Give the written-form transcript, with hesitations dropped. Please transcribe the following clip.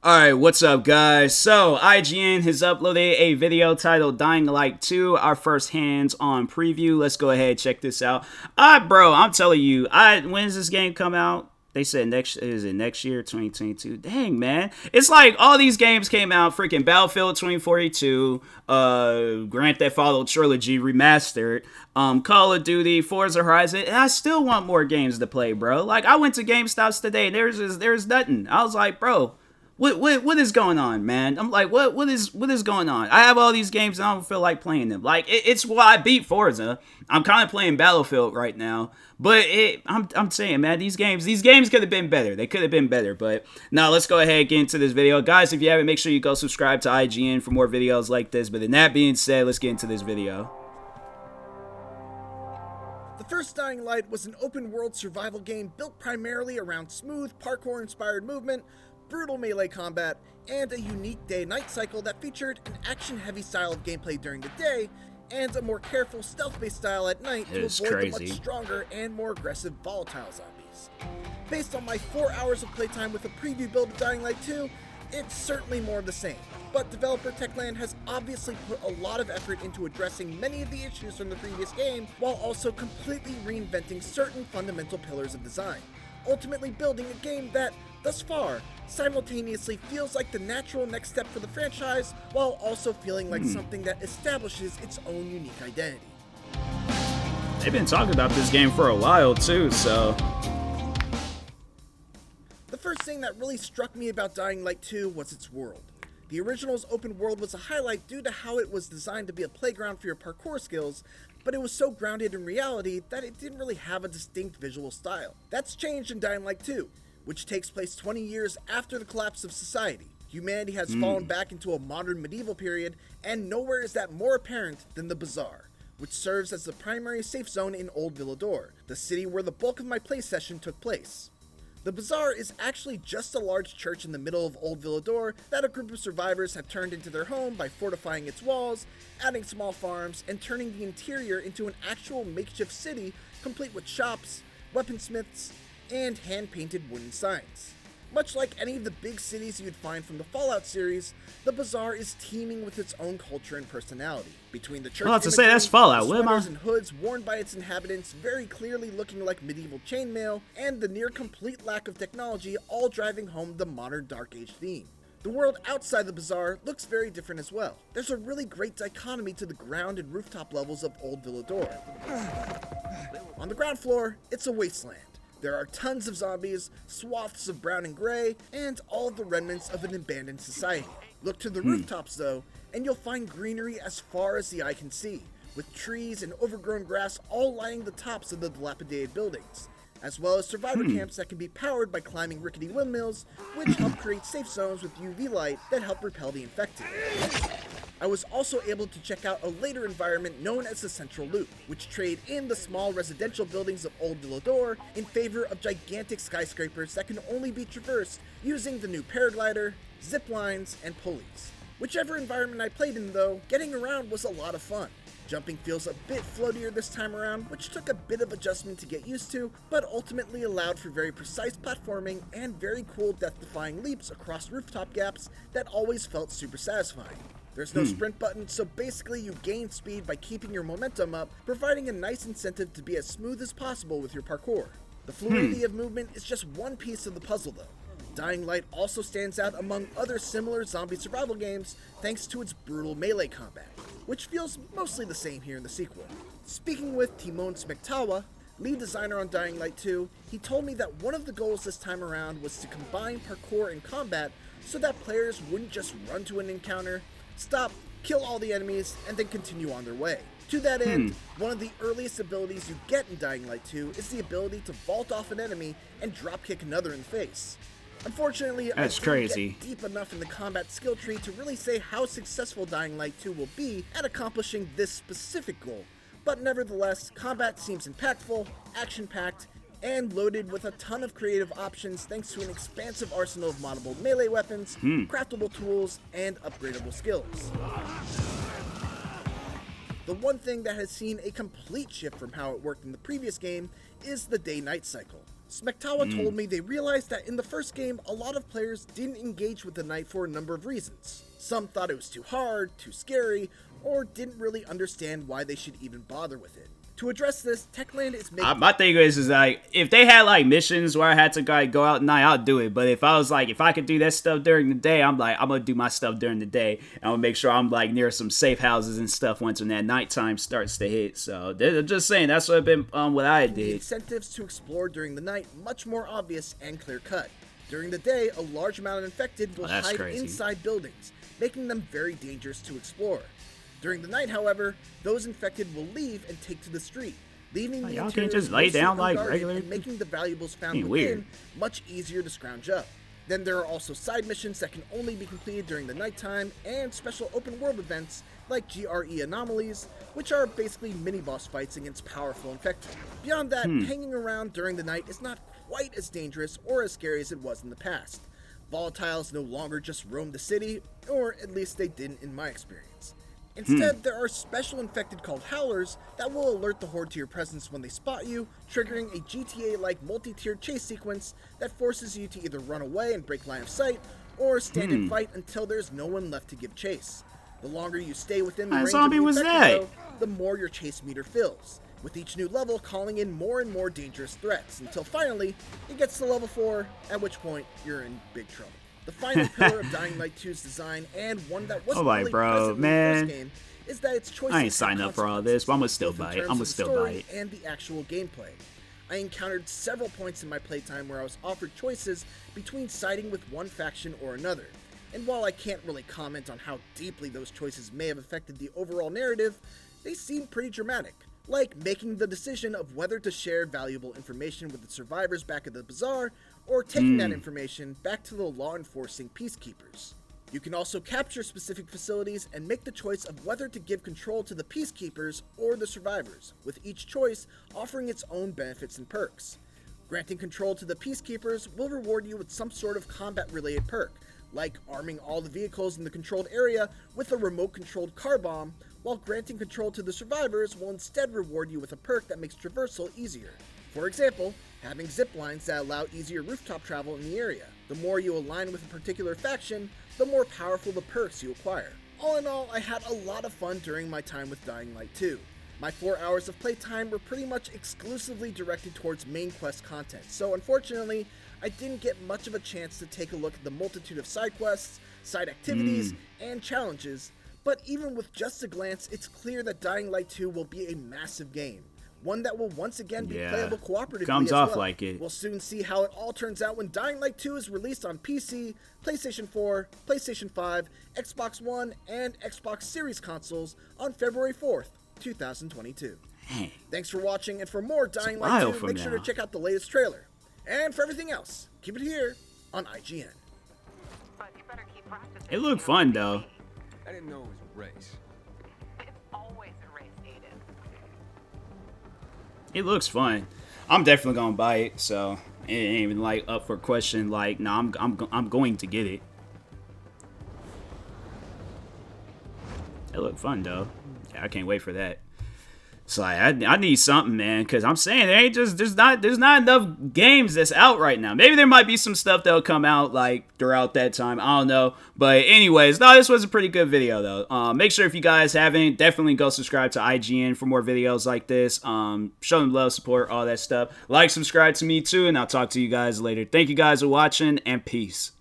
Alright, what's up guys? So, IGN has uploaded a video titled Dying Light 2, our first hands-on preview. Let's go ahead and check this out. Bro, I'm telling you, when does this game come out? They said next year, 2022? Dang, man. It's like all these games came out, freaking Battlefield 2042, Grand Theft Auto Trilogy Remastered, Call of Duty, Forza Horizon, and I still want more games to play, bro. Like, I went to GameStops today, and there's nothing. I was like, bro, what is going on, man? I'm like, what is going on? I have all these games and I don't feel like playing them. Like, it's why I beat Forza. I'm kind of playing Battlefield right now, but I'm saying, man, these games could have been better. They could have been better, but now let's go ahead and get into this video, guys. If you haven't, make sure you go subscribe to IGN for more videos like this. But in that being said, let's get into this video. The first Dying Light was an open-world survival game built primarily around smooth, parkour-inspired movement, brutal melee combat, and a unique day-night cycle that featured an action-heavy style of gameplay during the day and a more careful stealth-based style at night to avoid the much stronger and more aggressive volatile zombies. Based on my 4 hours of playtime with a preview build of Dying Light 2, it's certainly more of the same, but developer Techland has obviously put a lot of effort into addressing many of the issues from the previous game while also completely reinventing certain fundamental pillars of design, ultimately building a game that, thus far, simultaneously feels like the natural next step for the franchise, while also feeling like something that establishes its own unique identity. They've been talking about this game for a while too, so... The first thing that really struck me about Dying Light 2 was its world. The original's open world was a highlight due to how it was designed to be a playground for your parkour skills, but it was so grounded in reality that it didn't really have a distinct visual style. That's changed in Dying Light 2, which takes place 20 years after the collapse of society. Humanity has fallen back into a modern medieval period, and nowhere is that more apparent than the Bazaar, which serves as the primary safe zone in Old Villador, the city where the bulk of my play session took place. The Bazaar is actually just a large church in the middle of Old Villador that a group of survivors have turned into their home by fortifying its walls, adding small farms, and turning the interior into an actual makeshift city complete with shops, weaponsmiths, and hand-painted wooden signs. Much like any of the big cities you'd find from the Fallout series, the Bazaar is teeming with its own culture and personality. Between the church imagery, that's Fallout. the sweaters and hoods worn by its inhabitants very clearly looking like medieval chainmail, and the near-complete lack of technology all driving home the modern Dark Age theme. The world outside the Bazaar looks very different as well. There's a really great dichotomy to the ground and rooftop levels of Old Villador. On the ground floor, it's a wasteland. There are tons of zombies, swaths of brown and gray, and all of the remnants of an abandoned society. Look to the rooftops though, and you'll find greenery as far as the eye can see, with trees and overgrown grass all lining the tops of the dilapidated buildings, as well as survivor camps that can be powered by climbing rickety windmills, which help create safe zones with UV light that help repel the infected. I was also able to check out a later environment known as the Central Loop, which trade in the small residential buildings of Old Villador in favor of gigantic skyscrapers that can only be traversed using the new paraglider, zip lines, and pulleys. Whichever environment I played in though, getting around was a lot of fun. Jumping feels a bit floatier this time around, which took a bit of adjustment to get used to, but ultimately allowed for very precise platforming and very cool death-defying leaps across rooftop gaps that always felt super satisfying. There's no sprint button, so basically you gain speed by keeping your momentum up, providing a nice incentive to be as smooth as possible with your parkour. The fluidity of movement is just one piece of the puzzle though. Dying Light also stands out among other similar zombie survival games thanks to its brutal melee combat, which feels mostly the same here in the sequel. Speaking with TMossBoss, lead designer on Dying Light 2, he told me that one of the goals this time around was to combine parkour and combat so that players wouldn't just run to an encounter, stop, kill all the enemies, and then continue on their way. To that end, one of the earliest abilities you get in Dying Light 2 is the ability to vault off an enemy and dropkick another in the face. Unfortunately, I didn't get deep enough in the combat skill tree to really say how successful Dying Light 2 will be at accomplishing this specific goal, but nevertheless, combat seems impactful, action-packed, and loaded with a ton of creative options thanks to an expansive arsenal of moddable melee weapons, craftable tools, and upgradable skills. The one thing that has seen a complete shift from how it worked in the previous game is the day-night cycle. Smektawa told me they realized that in the first game, a lot of players didn't engage with the night for a number of reasons. Some thought it was too hard, too scary, or didn't really understand why they should even bother with it. To address this, Techland is making... My thing is like, if they had like missions where I had to go out at night, I'll do it. But if I was like, if I could do that stuff during the day, I'm gonna do my stuff during the day. And I'm gonna make sure I'm like near some safe houses and stuff once when that nighttime starts to hit. So I'm just saying, that's what I did. The incentives to explore during the night much more obvious and clear cut. During the day, a large amount of infected will hide inside buildings, making them very dangerous to explore. During the night, however, those infected will leave and take to the street, leaving the y'all can't just lay down like regular, and making the valuables found within much easier to scrounge up. Then there are also side missions that can only be completed during the nighttime, and special open world events like GRE anomalies, which are basically mini-boss fights against powerful infected. Beyond that, hanging around during the night is not quite as dangerous or as scary as it was in the past. Volatiles no longer just roam the city, or at least they didn't in my experience. Instead, there are special infected called Howlers that will alert the Horde to your presence when they spot you, triggering a GTA-like multi-tiered chase sequence that forces you to either run away and break line of sight, or stand and fight until there's no one left to give chase. The longer you stay within the range of the infected, the more your chase meter fills, with each new level calling in more and more dangerous threats, until finally, it gets to level 4, at which point, you're in big trouble. The final pillar of Dying Light 2's design, and one that wasn't really present in the first game, is that its choices I ain't signed up for all this, but I'm gonna still buy it. And the actual gameplay. I encountered several points in my playtime where I was offered choices between siding with one faction or another. And while I can't really comment on how deeply those choices may have affected the overall narrative, they seem pretty dramatic. Like making the decision of whether to share valuable information with the survivors back at the Bazaar, or taking that information back to the law-enforcing peacekeepers. You can also capture specific facilities and make the choice of whether to give control to the peacekeepers or the survivors, with each choice offering its own benefits and perks. Granting control to the peacekeepers will reward you with some sort of combat-related perk, like arming all the vehicles in the controlled area with a remote-controlled car bomb, while granting control to the survivors will instead reward you with a perk that makes traversal easier. For example, having zip lines that allow easier rooftop travel in the area. The more you align with a particular faction, the more powerful the perks you acquire. All in all, I had a lot of fun during my time with Dying Light 2. My 4 hours of playtime were pretty much exclusively directed towards main quest content, so unfortunately, I didn't get much of a chance to take a look at the multitude of side quests, side activities, and challenges, but even with just a glance, it's clear that Dying Light 2 will be a massive game. One that will once again be playable cooperatively comes as off well. like it. We'll soon see how it all turns out when Dying Light 2 is released on PC, PlayStation 4, PlayStation 5, Xbox One, and Xbox Series consoles on February 4th, 2022. Dang. Thanks for watching, and for more Dying Light 2, make sure to check out the latest trailer. And for everything else, keep it here on IGN. It looked fun though. I didn't know it was a race. It looks fun. I'm definitely gonna buy it, so it ain't even like up for question. Like, no, I'm going to get it. It looked fun though. Yeah, I can't wait for that. So I need something, man, because I'm saying there's not enough games that's out right now. Maybe there might be some stuff that'll come out like throughout that time. I don't know. But anyways, no, this was a pretty good video though. Make sure if you guys haven't, definitely go subscribe to IGN for more videos like this. Show them love, support, all that stuff. Like, subscribe to me too, and I'll talk to you guys later. Thank you guys for watching, and peace.